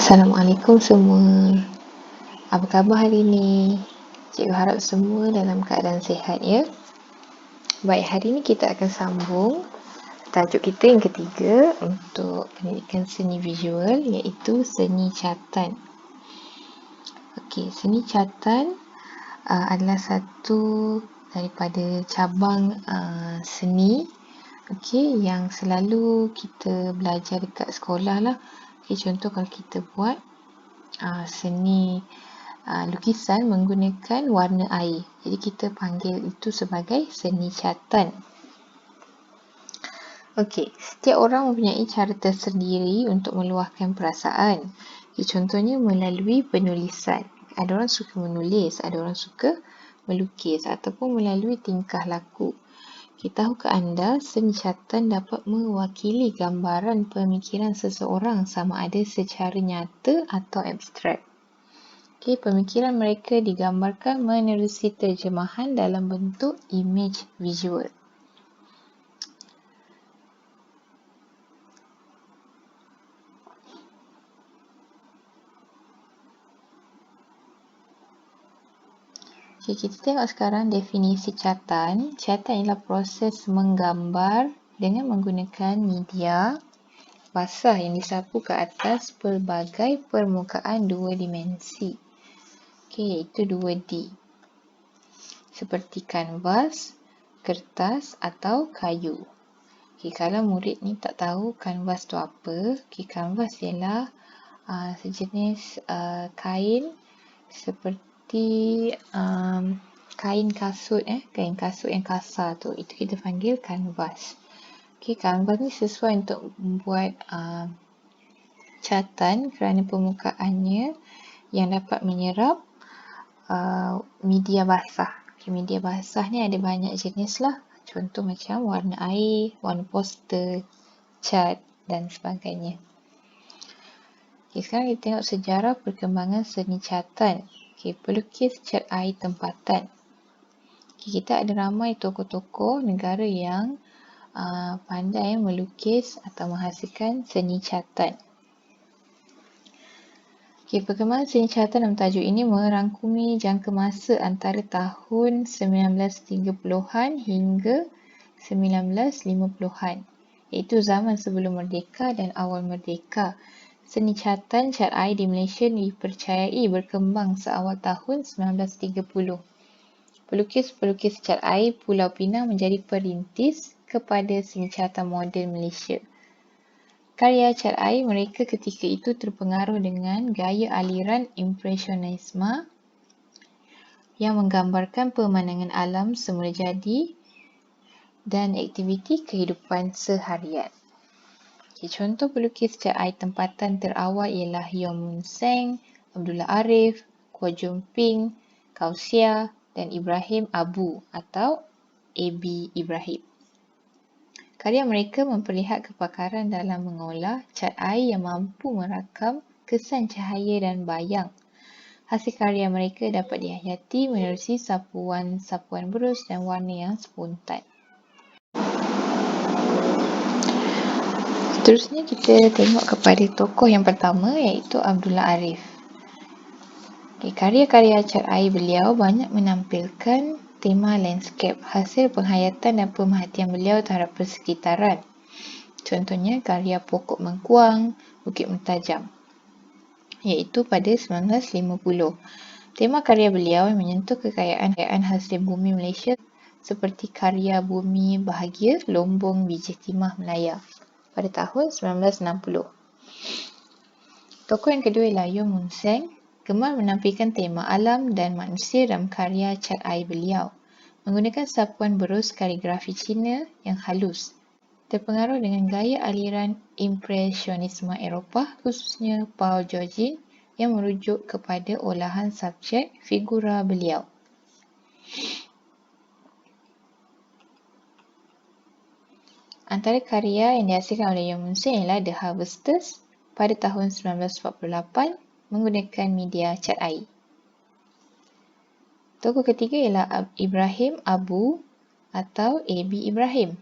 Assalamualaikum semua. Apa khabar hari ini? Cikgu harap semua dalam keadaan sihat ya. Baik, hari ini kita akan sambung tajuk kita yang ketiga untuk pendidikan seni visual, iaitu seni catatan. Okey, seni catatan adalah satu daripada cabang seni yang selalu kita belajar dekat sekolah lah. Contoh kalau kita buat seni lukisan menggunakan warna air. Jadi kita panggil itu sebagai seni catatan. Okey, setiap orang mempunyai cara tersendiri untuk meluahkan perasaan. Contohnya melalui penulisan. Ada orang suka menulis, ada orang suka melukis ataupun melalui tingkah laku. Tahukah anda seni catatan dapat mewakili gambaran pemikiran seseorang sama ada secara nyata atau abstrak. Pemikiran mereka digambarkan menerusi terjemahan dalam bentuk imej visual. Kita tengok sekarang definisi catatan. Catatan ialah proses menggambar dengan menggunakan media basah yang disapu ke atas pelbagai permukaan dua dimensi. Iaitu 2D. Seperti kanvas, kertas atau kayu. Kalau murid ni tak tahu kanvas tu apa, kanvas ialah sejenis kain seperti kain kasut yang kasar tu, itu kita panggil kanvas. Kanvas ni sesuai untuk membuat catatan kerana permukaannya yang dapat menyerap media basah. Media basah ni ada banyak jenis lah. Contoh macam warna air, warna poster, cat dan sebagainya. Sekarang kita tengok sejarah perkembangan seni catatan. Pelukis cat air tempatan. Kita ada ramai tokoh-tokoh negara yang pandai melukis atau menghasilkan seni catatan. Perkembangan seni catatan dalam tajuk ini merangkumi jangka masa antara tahun 1930-an hingga 1950-an, iaitu zaman sebelum merdeka dan awal merdeka. Seni catatan cat air di Malaysia dipercayai berkembang seawal tahun 1930. Pelukis-pelukis cat air Pulau Pinang menjadi perintis kepada seni catatan moden Malaysia. Karya cat air mereka ketika itu terpengaruh dengan gaya aliran impresionisme yang menggambarkan pemandangan alam semula jadi dan aktiviti kehidupan seharian. Contoh pelukis cat air tempatan terawal ialah Yong Mun Seng, Abdullah Arif, Kuo Jung Ping, Kausia dan Ibrahim Abu atau A.B. Ibrahim. Karya mereka memperlihat kepakaran dalam mengolah cat air yang mampu merakam kesan cahaya dan bayang. Hasil karya mereka dapat dihayati menerusi sapuan berus dan warna yang spontan. Seterusnya kita tengok kepada tokoh yang pertama, iaitu Abdullah Arif. Karya-karya cat air beliau banyak menampilkan tema landscape, hasil penghayatan dan pemerhatian beliau terhadap persekitaran. Contohnya karya Pokok Mengkuang, Bukit Mentajam, iaitu pada 1950. Tema karya beliau yang menyentuh kekayaan hasil bumi Malaysia seperti karya Bumi Bahagia, Lombong, Bijih Timah, Melaya pada tahun 1960. Tokoh yang kedua ialah Yong Mun Seng, gemar menampilkan tema alam dan manusia dalam karya cat air beliau, menggunakan sapuan berus kaligrafi Cina yang halus, terpengaruh dengan gaya aliran impresionisme Eropah, khususnya Paul Gauguin yang merujuk kepada olahan subjek figura beliau. Antara karya yang dihasilkan oleh Yong Mun Seng ialah The Harvesters pada tahun 1948 menggunakan media cat air. Tokoh ketiga ialah Ibrahim Abu atau A.B. Ibrahim.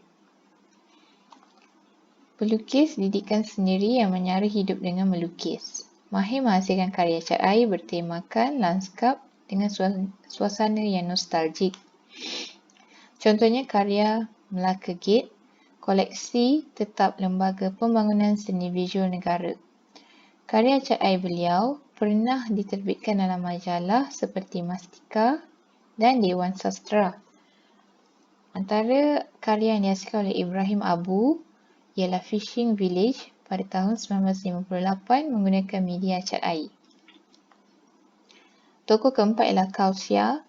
Pelukis didikan sendiri yang menyara hidup dengan melukis. Mahir menghasilkan karya cat air bertemakan landskap dengan suasana yang nostalgik. Contohnya karya Melaka Gate, koleksi tetap Lembaga Pembangunan Seni Visual Negara. Karya cat air beliau pernah diterbitkan dalam majalah seperti Mastika dan Dewan Sastra. Antara karya yang dihasilkan oleh Ibrahim Abu ialah Fishing Village pada tahun 1958 menggunakan media cat air. Tokoh keempat ialah Kausia,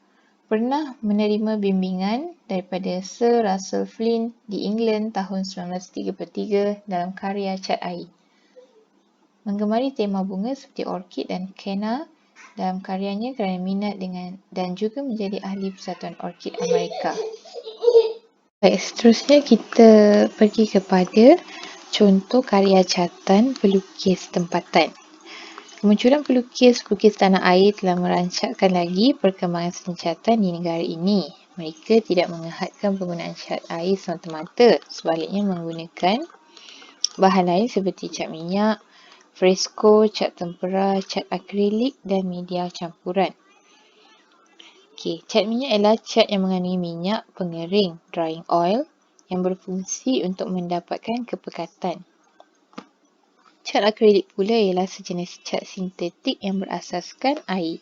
pernah menerima bimbingan daripada Sir Russell Flint di England tahun 1933 dalam karya cat air. Menggemari tema bunga seperti orkid dan kenna dalam karyanya kerana minat dengan dan juga menjadi ahli Persatuan Orkid Amerika. Baik, seterusnya kita pergi kepada contoh karya catan pelukis tempatan. Kemunculan pelukis tanah air telah merancakkan lagi perkembangan seni catan di negara ini. Mereka tidak mengehadkan penggunaan cat air semata-mata, sebaliknya menggunakan bahan lain seperti cat minyak, fresko, cat tempera, cat akrilik dan media campuran. Cat minyak ialah cat yang mengandungi minyak pengering, drying oil, yang berfungsi untuk mendapatkan kepekatan. Cat akrilik pula ialah sejenis cat sintetik yang berasaskan air.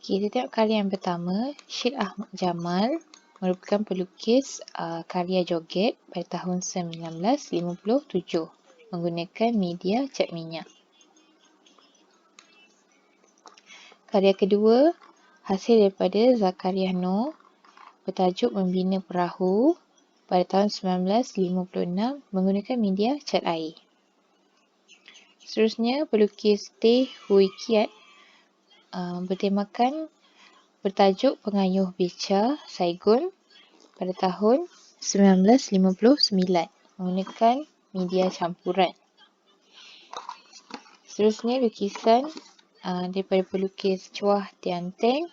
Kita tengok karya yang pertama, Syed Ahmad Jamal merupakan pelukis karya joget pada tahun 1957 menggunakan media cat minyak. Karya kedua hasil daripada Zakaria Noor bertajuk Membina Perahu pada tahun 1956 menggunakan media cat air. Seterusnya, pelukis Teh Hui Kiat bertajuk Pengayuh Beca Saigon pada tahun 1959 menggunakan media campuran. Seterusnya, lukisan daripada pelukis Chua Tian Teng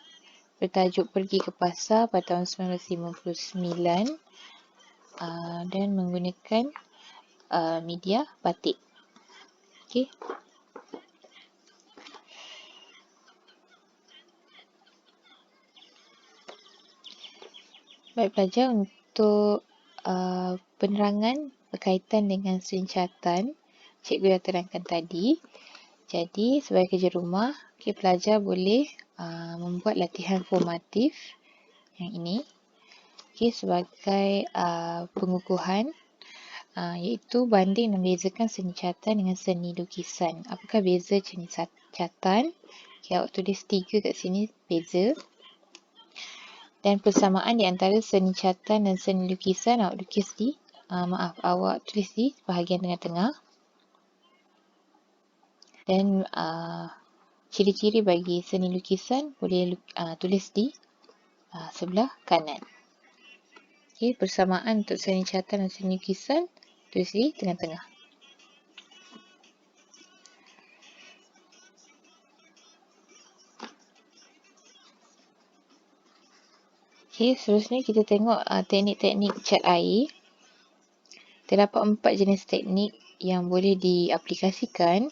bertajuk Pergi ke Pasar pada tahun 1959 dan menggunakan media batik. Okey. Baik pelajar, untuk penerangan berkaitan dengan seni catan, cikgu dah terangkan tadi. Jadi sebagai kerja rumah, pelajar boleh membuat latihan formatif yang ini sebagai pengukuhan, iaitu banding dan bezakan seni catan dengan seni lukisan. Apakah beza seni catan? Awak tulis 3 kat sini beza. Dan persamaan di antara seni catan dan seni lukisan awak tulis di bahagian tengah-tengah. Dan ciri-ciri bagi seni lukisan boleh tulis di sebelah kanan. Persamaan untuk seni catan dan seni lukisan tulis di tengah-tengah. Seterusnya kita tengok teknik-teknik cat air. Terdapat 4 jenis teknik yang boleh diaplikasikan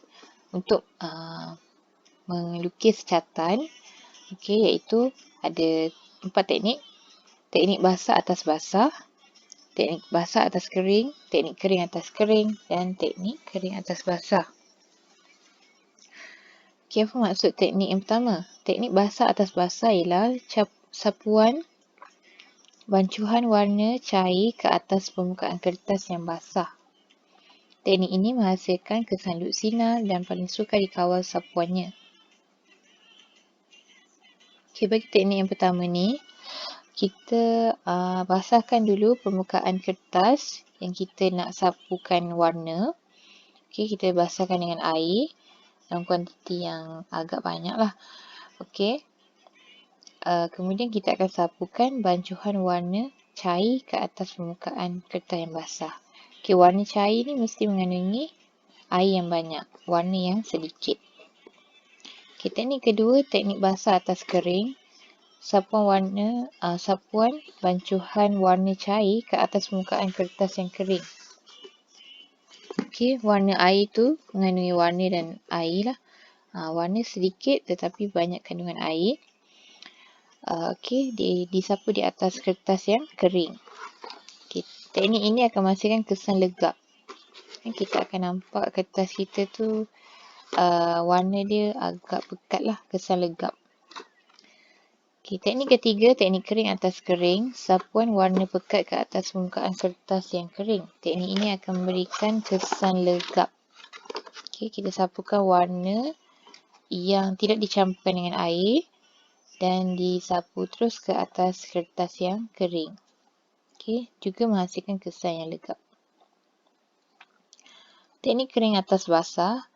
untuk melukis catan. Iaitu ada 4 teknik. Teknik basah atas basah, teknik basah atas kering, teknik kering atas kering dan teknik kering atas basah. Apa maksud teknik yang pertama? Teknik basah atas basah ialah sapuan bancuhan warna cair ke atas permukaan kertas yang basah. Teknik ini menghasilkan kesan lutsina dan paling sukar dikawal sapuannya. Bagi teknik yang pertama ni, kita basahkan dulu permukaan kertas yang kita nak sapukan warna. Kita basahkan dengan air dalam kuantiti yang agak banyak lah. Kemudian kita akan sapukan bancuhan warna cair ke atas permukaan kertas yang basah. Warna cair ni mesti mengandungi air yang banyak, warna yang sedikit. Teknik kedua, teknik basah atas kering. Sapuan bancuhan warna cair ke atas permukaan kertas yang kering. Okey, warna air tu mengandungi warna dan air lah. Warna sedikit tetapi banyak kandungan air. Okey, disapu di atas kertas yang kering. Okay. Teknik ini akan menghasilkan kesan legap. Kita akan nampak kertas kita tu warna dia agak pekat lah, kesan legap. Okay, teknik ketiga, teknik kering atas kering. Sapuan warna pekat ke atas permukaan kertas yang kering. Teknik ini akan memberikan kesan legap. Okay, kita sapukan warna yang tidak dicampurkan dengan air dan disapu terus ke atas kertas yang kering. Okay, juga menghasilkan kesan yang legap. Teknik kering atas basah.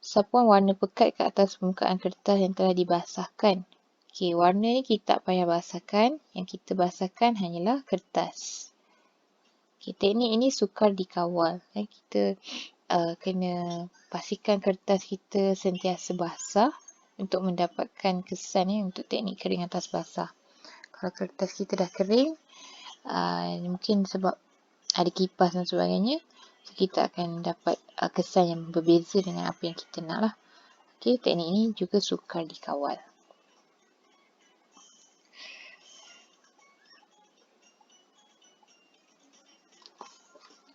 Sapuan warna pekat ke atas permukaan kertas yang telah dibasahkan. Okey, warna ni kita tak payah basahkan. Yang kita basahkan hanyalah kertas. Okey, teknik ini sukar dikawal. Kita kena pastikan kertas kita sentiasa basah untuk mendapatkan kesan untuk teknik kering atas basah. Kalau kertas kita dah kering, mungkin sebab ada kipas dan sebagainya, so kita akan dapat kesan yang berbeza dengan apa yang kita nak lah. Okey, teknik ini juga sukar dikawal.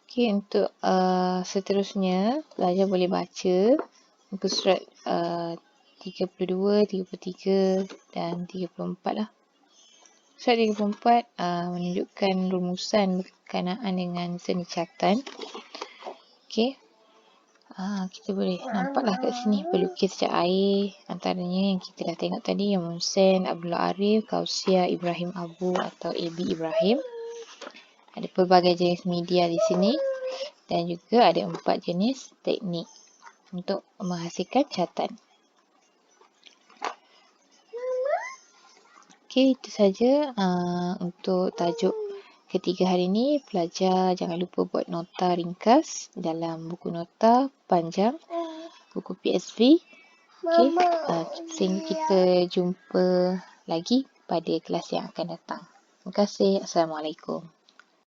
Okey, untuk seterusnya, pelajar boleh baca muka surat 32, 33 dan 34 lah. Surat 34 menunjukkan rumusan berkenaan dengan seni catatan. Okey. Kita boleh nampaklah kat sini pelukis cat air. Antaranya yang kita dah tengok tadi, yang Munsen, Abdullah Arif, Kausia, Ibrahim Abu atau AB Ibrahim. Ada pelbagai jenis media di sini dan juga ada 4 jenis teknik untuk menghasilkan catatan. Okey, itu saja untuk tajuk ketiga hari ini. Pelajar jangan lupa buat nota ringkas dalam buku nota panjang, buku PSV. Okey, sehingga kita jumpa lagi pada kelas yang akan datang. Terima kasih. Assalamualaikum.